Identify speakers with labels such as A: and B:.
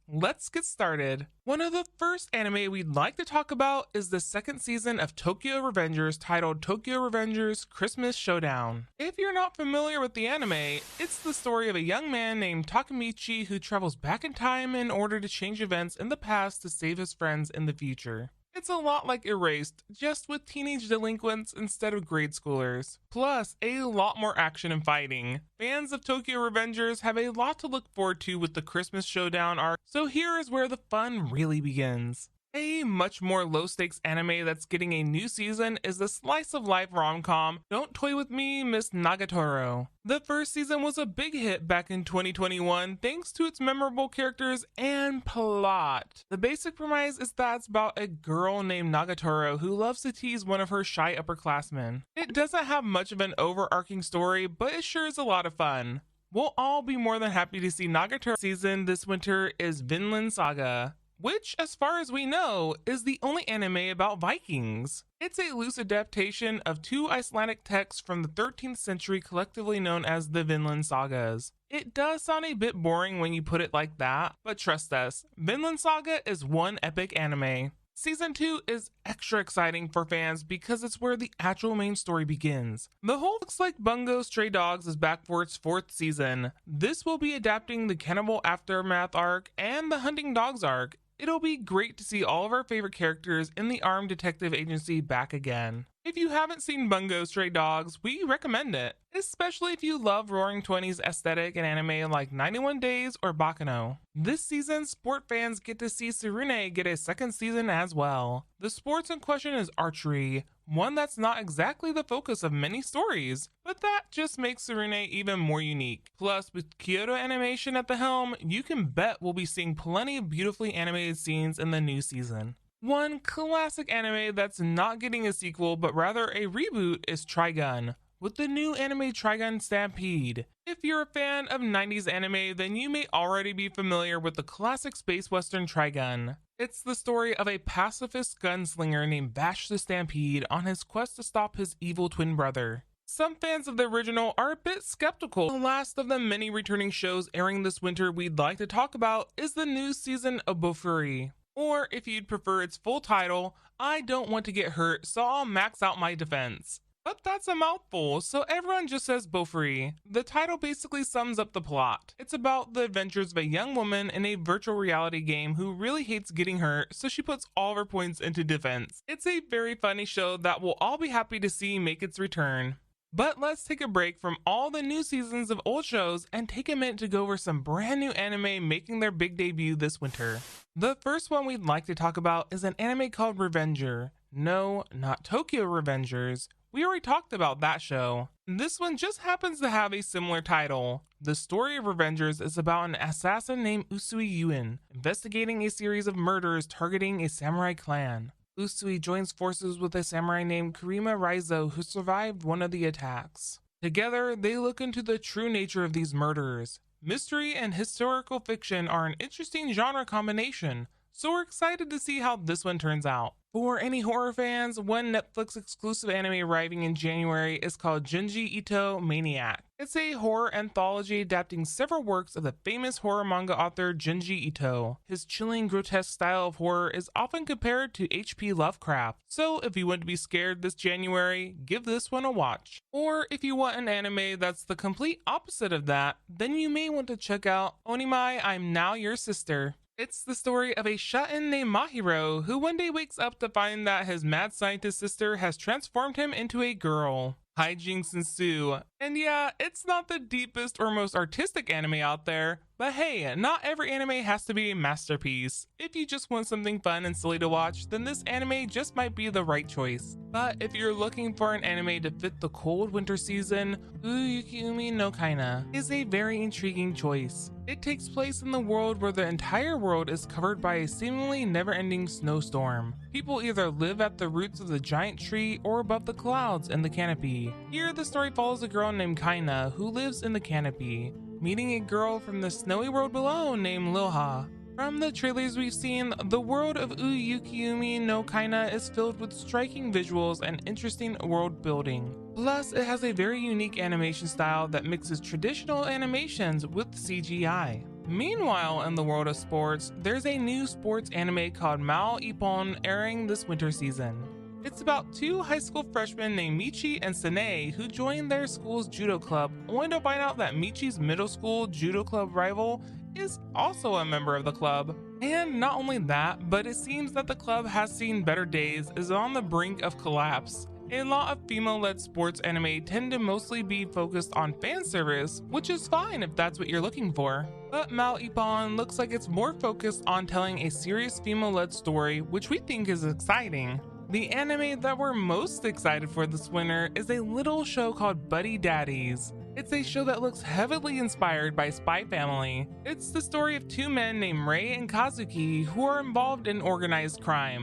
A: let's get started. One of the first anime we'd like to talk about is the second season of Tokyo Revengers, titled Tokyo Revengers Christmas Showdown. If you're not familiar with the anime, it's the story of a young man named Takemichi who travels back in time in order to change events in the past to save his friends in the future. It's a lot like Erased, just with teenage delinquents instead of grade schoolers. Plus, a lot more action and fighting. Fans of Tokyo Revengers have a lot to look forward to with the Christmas Showdown arc, so here is where the fun really begins. A much more low-stakes anime that's getting a new season is the slice of life rom-com Don't Toy With Me, Miss Nagatoro. The first season was a big hit back in 2021 thanks to its memorable characters and plot. The basic premise is that it's about a girl named Nagatoro who loves to tease one of her shy upperclassmen. It doesn't have much of an overarching story, but it sure is a lot of fun. We'll all be more than happy to see Nagatoro season this winter is Vinland Saga, which, as far as we know, is the only anime about Vikings. It's a loose adaptation of two Icelandic texts from the 13th century collectively known as the Vinland Sagas. It does sound a bit boring when you put it like that, but trust us, Vinland Saga is one epic anime. Season 2 is extra exciting for fans because it's where the actual main story begins. The whole Looks Like Bungo Stray Dogs is back for its 4th season. This will be adapting the Cannibal Aftermath arc and the Hunting Dogs arc. It'll be great to see all of our favorite characters in the Armed Detective Agency back again. If you haven't seen Bungo Stray Dogs, we recommend it, especially if you love Roaring Twenties aesthetic and anime like 91 Days or Bakano. This season, sport fans get to see Tsurune get a second season as well. The sports in question is archery, one that's not exactly the focus of many stories, but that just makes Tsurune even more unique. Plus, with Kyoto Animation at the helm, you can bet we'll be seeing plenty of beautifully animated scenes in the new season. One classic anime that's not getting a sequel but rather a reboot is Trigun, with the new anime Trigun Stampede. If you're a fan of 90s anime, then you may already be familiar with the classic space western Trigun. It's the story of a pacifist gunslinger named Vash the Stampede on his quest to stop his evil twin brother. Some fans of the original are a bit skeptical. The last of the many returning shows airing this winter we'd like to talk about is the new season of Bofuri. Or if you'd prefer its full title, I Don't Want to Get Hurt, so I'll max out my defense. But that's a mouthful, so everyone just says Bofuri. The title basically sums up the plot. It's about the adventures of a young woman in a virtual reality game who really hates getting hurt, so she puts all of her points into defense. It's a very funny show that we'll all be happy to see make its return. But let's take a break from all the new seasons of old shows and take a minute to go over some brand new anime making their big debut this winter. The first one we'd like to talk about is an anime called Revenger. No, not Tokyo Revengers. We already talked about that show. This one just happens to have a similar title. The story of Revengers is about an assassin named Usui Yuen, investigating a series of murders targeting a samurai clan. Usui joins forces with a samurai named Kurima Raizo who survived one of the attacks. Together, they look into the true nature of these murders. Mystery and historical fiction are an interesting genre combination, so we're excited to see how this one turns out. For any horror fans, one Netflix exclusive anime arriving in January is called Junji Ito Maniac. It's a horror anthology adapting several works of the famous horror manga author Junji Ito. His chilling, grotesque style of horror is often compared to H.P. Lovecraft, so if you want to be scared this January, give this one a watch. Or if you want an anime that's the complete opposite of that, then you may want to check out Onimai I'm Now Your Sister. It's the story of a shut-in named Mahiro who one day wakes up to find that his mad scientist sister has transformed him into a girl. Hijinks ensue. And yeah, it's not the deepest or most artistic anime out there, but hey, not every anime has to be a masterpiece. If you just want something fun and silly to watch, then this anime just might be the right choice. But if you're looking for an anime to fit the cold winter season, Uyukiumi no Kaina is a very intriguing choice. It takes place in the world where the entire world is covered by a seemingly never-ending snowstorm. People either live at the roots of the giant tree or above the clouds in the canopy. Here, the story follows a girl named Kaina who lives in the canopy, meeting a girl from the snowy world below named Lilha. From the trailers we've seen, the world of Uyukiumi no Kaina is filled with striking visuals and interesting world building. Plus, it has a very unique animation style that mixes traditional animations with CGI. Meanwhile, in the world of sports, there's a new sports anime called Mal Ippon airing this winter season. It's about two high school freshmen named Michi and Sane who join their school's judo club, only to find out that Michi's middle school judo club rival is also a member of the club. And not only that, but it seems that the club has seen better days, is on the brink of collapse. A lot of female-led sports anime tend to mostly be focused on fan service, which is fine if that's what you're looking for. But Mal Ippon looks like it's more focused on telling a serious female-led story, which we think is exciting. The anime that we're most excited for this winter is a little show called Buddy Daddies. It's a show that looks heavily inspired by Spy Family. It's the story of two men named Rei and Kazuki who are involved in organized crime.